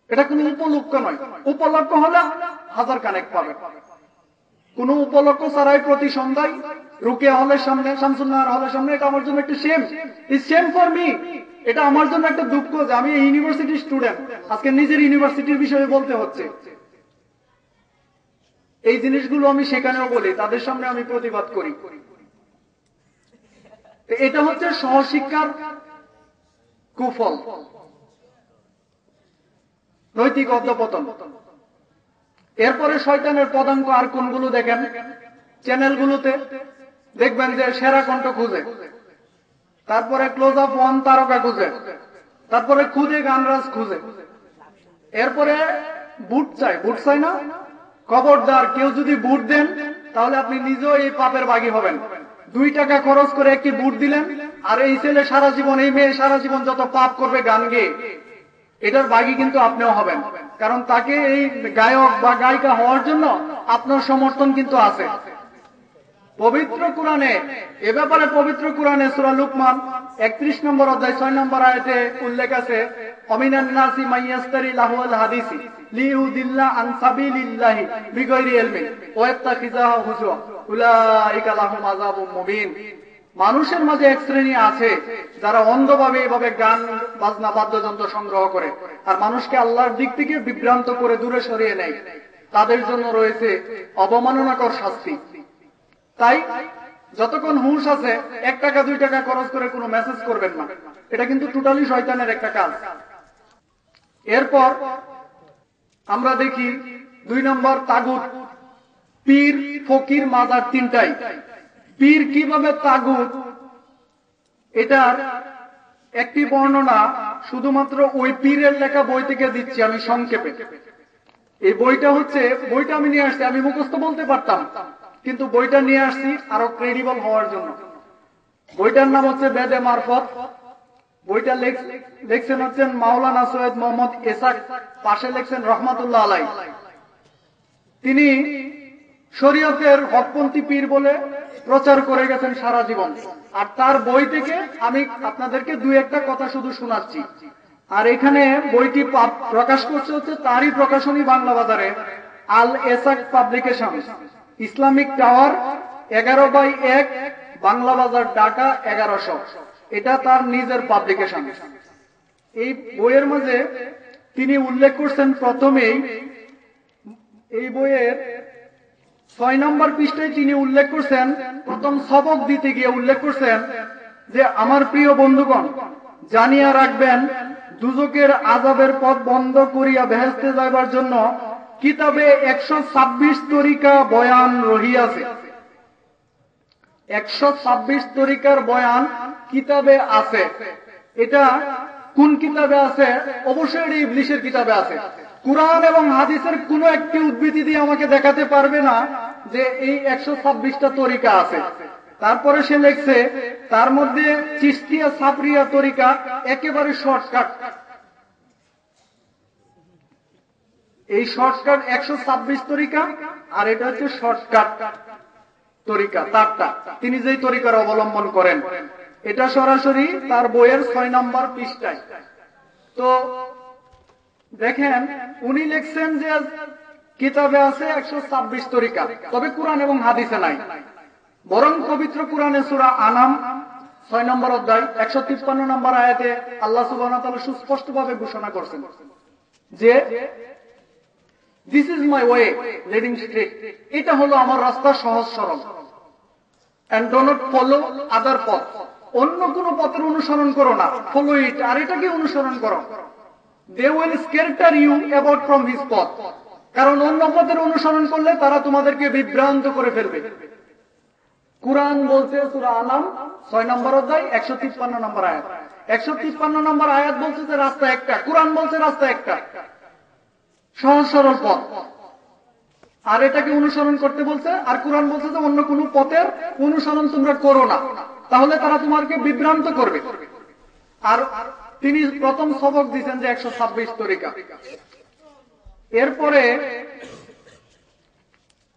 এটা কোনো উপলক্ষ নয়। উপলক্ষ হলে হাজার কানেক পাবে। কোন উপলক্ষ ছাড়াই প্রতি সন্ধ্যায় রুকিয়া হলের সামনে, শামসুন্নাহর হলের সামনে, এটা আমার জন্য একটা shame. It's shame for me. এটা আমার জন্য একটা দুঃখ যে আমি ইউনিভার্সিটির স্টুডেন্ট, আজকে নিজের ইউনিভার্সিটির বিষয়ে বলতে হচ্ছে। এই জিনিসগুলো আমি সেখানেও বলি, তাদের সামনে আমি প্রতিবাদ করি। এটা হচ্ছে সহশিক্ষার কুফল, নৈতিক অধঃপতন। এরপরে শয়তানের পদাঙ্ক আর কোনগুলো দেখেন? চ্যানেলগুলোতে দেখবেন যে সেরা কণ্ঠ খুঁজে, তারপরে ক্লোজ আপ ওয়ান তারকা খুঁজে, তারপরে খুদে গানরাজ খুঁজে, এরপরে বুট চাই না? খবরদার, কেউ যদি বুট দেন তাহলে আপনি নিজেও এই পাপের ভাগী হবেন। 2 টাকা খরচ করে একটি বুট দিলেন, আর এই ছেলে সারা জীবন, এই মেয়ে সারা জীবন যত পাপ করবে গান গেয়ে, এটার ভাগী কিন্তু আপনিও হবেন। কারণ তাকে এই গায়ক বা গায়িকা হওয়ার জন্য আপনার সমর্থন কিন্তু আছে। পবিত্র কোরআনে এ ব্যাপারে পবিত্র কোরআনে সূরা লুকমান 31 নম্বর অধ্যায় 6 নম্বর আয়াতে উল্লেখ আছে, অমিনান নাসি মাইয়াস্তারি লাহুল হাদিসি লিউদিল্লা আন সাবিলিল্লাহি বিগাইরি ইলমিন ওয়া ইয়াত্তাখিযাহু হুজুয়া উলাইকা লাহুম আযাবুম মুবিন। মানুষের মাঝে এক শ্রেণী আছে যারা অন্ধভাবে এভাবে গান বাজনা বাদ্যযন্ত্র সংগ্রহ করে আর মানুষকে আল্লাহর দিক থেকে বিভ্রান্ত করে দূরে সরিয়ে নেয়। তাদের জন্য রয়েছে অবমাননাকর শাস্তি। তাই যতক্ষণ হুঁশ আছে 1 টাকা 2 টাকা খরচ করে কোনো মেসেজ করবেন না। এটা কিন্তু টোটালি শয়তানের একটা কাজ। এরপর আমরা দেখি 2 নম্বর তাগুত, পীর, ফকির, মাজার, তিনটাই। পীর কিভাবে তাগুত, এটার একটি বর্ণনা শুধুমাত্র ওই পীরের লেখা বই থেকে দিচ্ছি আমি সংক্ষেপে। এই বইটা আমি নিয়ে আসছি, আমি মুখস্থ বলতে পারতাম, কিন্তু বইটা নিয়ে আসছি আরো ক্রেডিবল হওয়ার জন্য। বইটার নাম হচ্ছে বেদে মারফত। বইটা লেখছেন হচ্ছেন মাওলানা সৈয়দ মোহাম্মদ এসাক, পাশে লেখছেন রহমাতুল্লাহ আলাই। তিনি শরীয়তের হকপন্থী পীর বলে প্রচার করে গেছেন সারা জীবন। আর তার বই থেকে আমি আপনাদেরকে 2-1টা কথা শুধু শোনাচ্ছি। আর এখানে বইটি প্রকাশ করছে হচ্ছে তারই প্রকাশনী বাংলা বাজারে, আল এসাক publication, Islamic tower, 11/1, Bangla Bazar, Dhaka 1100। এটা তার নিজের পাবলিকেশন। এই বইয়ের মাঝে তিনি উল্লেখ করছেন, প্রথমেই এই বইয়ের 6 নম্বর পৃষ্ঠায় তিনি উল্লেখ করছেন, প্রথম সবক দিতে গিয়ে উল্লেখ করছেন যে আমার প্রিয় বন্ধুগণ, জানিয়া রাখবেন দুজকের আযাবের পথ বন্ধ করিয়া বেহেশতে যাইবার জন্য কিতাবে 126 তরিকা বয়ান রহিয়াছে। 126 তরিকার বয়ান কিতাবে আছে। এটা কোন কিতাবে আছে? অবশ্যই এটা ইবলিসের কিতাবে আছে। কুরআন এবং হাদিসের কোন একটি উদ্ধৃতি দিয়ে আমাকে দেখাতে পারবে না যে এই 126টা তরিকা আছে। তারপরে সে লেখছে তার মধ্যে চিশতিয়া সাবরিয়া তরিকা একেবারে শর্টকাট। এই শর্টকাট 126 তরিকা, আর এটা হচ্ছে শর্টকাট তরিকা তারটা। তিনি যেই তরিকার অবলম্বন করেন, এটা সরাসরি তার বইয়ের 6 নম্বর পৃষ্ঠায়। তো দেখেন, উনি লিখছেন যে কিতাবে আছে 126 তরিকা, তবে কোরআন এবং হাদিসে নাই। বরং পবিত্র কোরআনে সূরা আনাম 6 নম্বর অধ্যায় 153 নম্বর আয়াতে আল্লাহ সুবহানাহু ওয়া তাআলা সুস্পষ্টভাবে ঘোষণা করছেন যে this is my way leading straight, এটা হলো আমার রাস্তা সহজ সরল, এন্ড ডো নট ফলো আদার পথ, অন্য কোন পথের অনুসরণ করো না, ফলো ইট, আর এটাকে অনুসরণ করো। They will scatter you about from his পথ, কারণ অন্য পথের অনুসরণ করলে তারা তোমাদেরকে বিভ্রান্ত করে ফেলবে। কুরআন বলছে সূরা আনাম 6 নম্বর অধ্যায় 153 নম্বর আয়াত। 153 নম্বর আয়াত বলছে যে রাস্তা একটা, কুরআন বলছে রাস্তা একটা, সহজ সরল পথ, আর এটাকে অনুসরণ করতে বলছে। আর কুরআন বলছে যে অন্য কোন পথের অনুসরণ তোমরা করো না, তাহলে তারা তোমাকে বিভ্রান্ত করবে। আর তিনি প্রথম সবক দিয়েছেন যে 126 তরিকা। এরপরে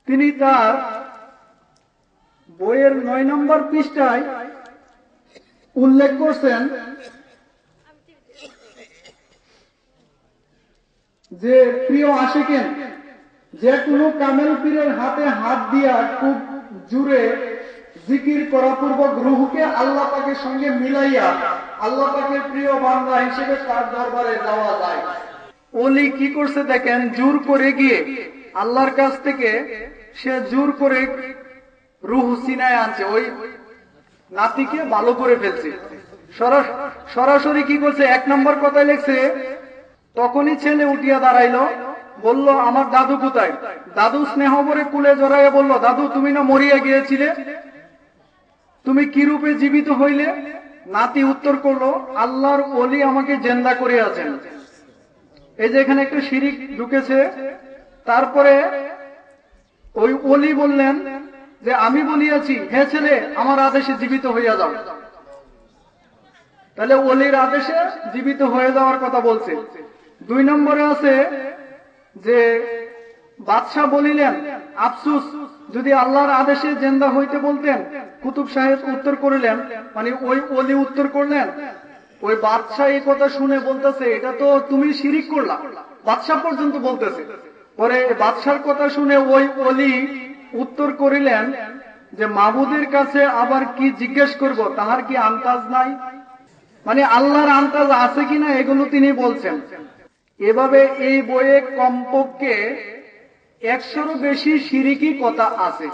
তিনি তার বইয়ের 9 নম্বর পৃষ্ঠায় উল্লেখ করছেন যে প্রিয় আশিকেন, যে কোনো কামেল পীরের হাতে হাত দিয়া খুব জুড়ে জিকির করা পূর্বক রুহকে আল্লাহ পাকের সঙ্গে মিলাইয়া আল্লাহ পাকের প্রিয় বান্দা হিসেবে তার দরবারে যাওয়া যায়। ওলি কি করছে দেখেন, জোর করে গিয়ে আল্লাহর কাছ থেকে সে জোর করে রুহ সিনায় আনছে, ওই নাতিকে ভালো করে ফেলছে। সরাসরি কি করছে, 1 নম্বর কথায় লিখছে, তখনই ছেলে উঠিয়া দাঁড়াইলো, বলল আমার দাদু কোথায়? দাদু স্নেহ করে কুলে জড়াইয়া বলল, দাদু তুমি না মরিয়া গিয়েছিলে, তুমি কি রূপে জীবিত হইলে? নাতি উত্তর করলো, আল্লাহর ওলি আমাকে জেন্দা করে আছেন। এই যে এখানে একটা শিরিক ঢুকেছে। তারপরে ওই ওলি বললেন যে আমি বলিয়াছি, হে ছেলে আমার আদেশে জীবিত হইয়া যাও। তাহলে ওলির আদেশে জীবিত হয়ে যাওয়ার কথা বলছে। 2 নম্বরে আছে যে বাদশাহ বলিলেন, আফসুস, যদি আল্লাহর আদেশে জেন্দা হইতে বলতেন। কুতুব সাহেব উত্তর করিলেন, মানে ওই ওলি উত্তর করলেন, ওই বাদশাহ এই কথা শুনে বলতেছে, এটা তো তুমি শিরিক করলা। বাদশাহ পর্যন্ত বলতেছে। পরে বাদশার কথা শুনে ওই ওলি উত্তর করিলেন যে মাবুদের কাছে আবার কি জিজ্ঞেস করব, তাহার কি আন্তাজ নাই? মানে আল্লাহর আন্তাজ আছে কিনা এগুলো তিনি বলছেন। এভাবে এই বইয়ে কমপক্ষে 100-ও বেশি শিরিকি কথা আছে।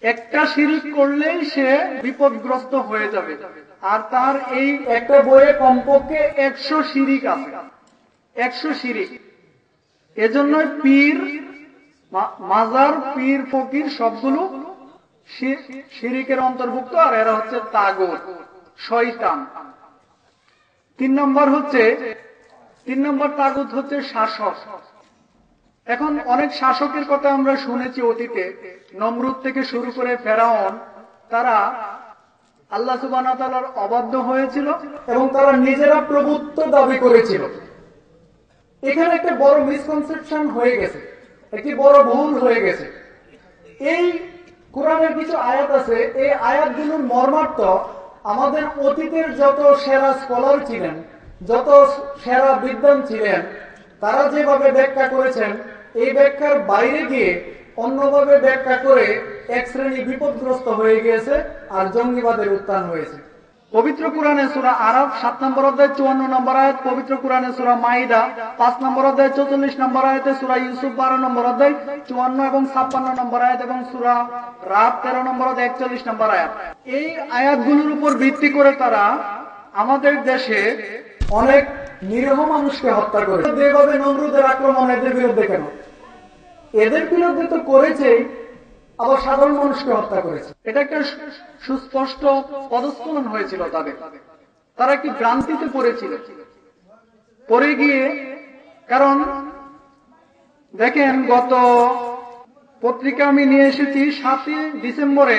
একটা শিরিক করলেই সে বিপদগ্রস্ত হয়ে যাবে। আর তার এই একটা বইয়ে কমপক্ষে 100 শিরিক আছে, 100 শিরিক। এজন্য পীর, মাজার, পীর, ফকির সবগুলো শিরিকের অন্তর্ভুক্ত, আর এরা হচ্ছে তাগুত, শয়তান। 3 নম্বর তাগুত হচ্ছে শাসক। এখন অনেক শাসকের কথা আমরা শুনেছি অতীতে, নমরুদ থেকে শুরু করে ফেরাউন, তারা আল্লাহ সুবহানাহু ওয়া তাআলার অবাধ্য হয়েছিল এবং তারা নিজেরা প্রভুত্ব দাবি করেছিল। এখানে একটা বড় মিসকনসেপশন হয়ে গেছে, একটি বড় ভুল হয়ে গেছে। এই কোরআনের কিছু আয়াত আছে, এই আয়াতগুলোর মর্মার্থ আমাদের অতীতের যত সেরা স্কলার ছিলেন, যত সেরা বিদ্বান ছিলেন, তারা যেভাবে ব্যাখ্যা করেছেন, এই ব্যাখ্যার বাইরে গিয়ে অন্যভাবে ব্যাখ্যা করে এক শ্রেণী বিপদগ্রস্ত হয়ে গিয়েছে আর জঙ্গিবাদের উত্থান হয়েছে। পবিত্র কোরআনে সূরা আরাফ 7 নম্বর অধ্যায় 54 নম্বর আয়াত, পবিত্র কোরআনে সূরা মাইদা 5 নম্বর অধ্যায় 44 নম্বর আয়াতে, সূরা ইউসুফ 12 নম্বর অধ্যায় 54 এবং 56 নম্বর আয়াত, এবং সূরা রাত 13 নম্বর অধ্যায় 41 নম্বর আয়াত। এই আয়াতগুলোর উপর ভিত্তি করে তারা আমাদের দেশে অনেক নিরীহ মানুষকে হত্যা করে। যেভাবে নমরুদের আক্রমণ এদের বিরুদ্ধে, কেন এদের বিরুদ্ধে তো করেছে, আবার সাধারণ মানুষকে হত্যা করেছে। এটা একটা সুস্পষ্ট পদস্খলন হয়েছিল তাদের। তারা একটি ভ্রান্তিতে পড়েছিল, পড়ে গিয়ে, কারণ দেখেন গত পত্রিকা আমি নিয়ে এসেছি, 7 ডিসেম্বরে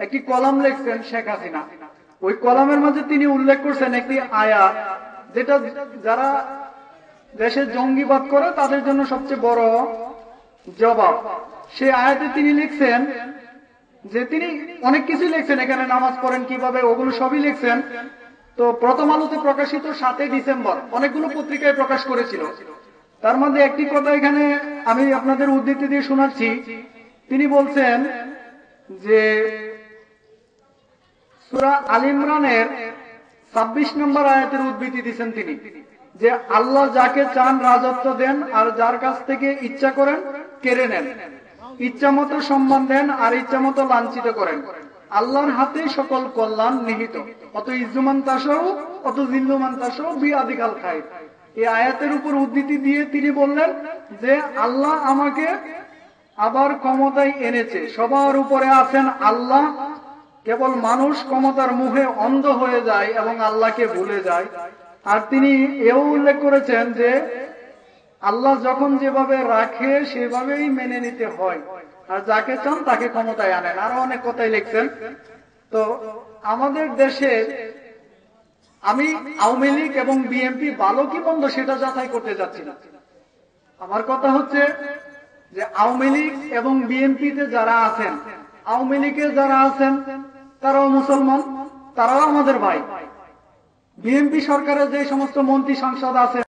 একটি কলাম লিখছেন শেখ হাসিনা। ওই কলামের মাঝে তিনি উল্লেখ করছেন একটি আয়াত, যেটা যারা দেশে জঙ্গিবাদ করে তাদের জন্য সবচেয়ে বড় জবাব। সেই আয়াতে তিনি লিখছেন যে, তিনি অনেক কিছু লিখছেন, এখানে নামাজ পড়েন কিভাবে, ওগুলো সবই লিখছেন। তো প্রথম আলোতে প্রকাশিত 7 ডিসেম্বর অনেকগুলো পত্রিকায় প্রকাশ করেছিল। তার মধ্যে একটি কথা এখানে আমি আপনাদের উদ্ধৃতি দিয়ে শোনাচ্ছি। তিনি বলছেন যে সূরা আল ইমরানের 26 নম্বর আয়াতের উদ্ধৃতি দিয়েছেন তিনি, যে আল্লাহ যাকে চান রাজত্ব দেন আর যার কাছ থেকে ইচ্ছা করেন কেড়ে নেন, ইচ্ছা মতো সম্মান দেন আর ইচ্ছা মতো লাঞ্ছিত করেন। আল্লাহর হাতে সকল কল্যাণ নিহিত, অত ইজ্জুমান তাসাও অত জিল্লুমান তাসাও বিআদিকাল খায়র। এই আয়াতের উপর উদ্ধৃতি দিয়ে তিনি বললেন যে আল্লাহ আমাকে আবার ক্ষমতায় এনেছে, সবার উপরে আছেন আল্লাহ। কেবল মানুষ ক্ষমতার মুখে অন্ধ হয়ে যায় এবং আল্লাহকে ভুলে যায়। আর তিনি এও উল্লেখ করেছেন যে আল্লাহ যখন যেভাবে রাখে সেভাবেই মেনে নিতে হয়, আর যাকে চান তাকে ক্ষমতায় আনেন। আরো অনেক কথাই লিখছেন। তো আমাদের দেশে আমি আওয়ামী লীগ এবং বিএনপি ভালো কি মন্দ সেটা যাচাই করতে যাচ্ছি না। আমার কথা হচ্ছে যে আওয়ামী লীগ এবং বিএনপিতে যারা আছেন, আওয়ামী লীগে যারা আছেন তারাও মুসলমান, তারাও আমাদের ভাই। বিএনপি সরকারের যে সমস্ত মন্ত্রী সাংসদ আছে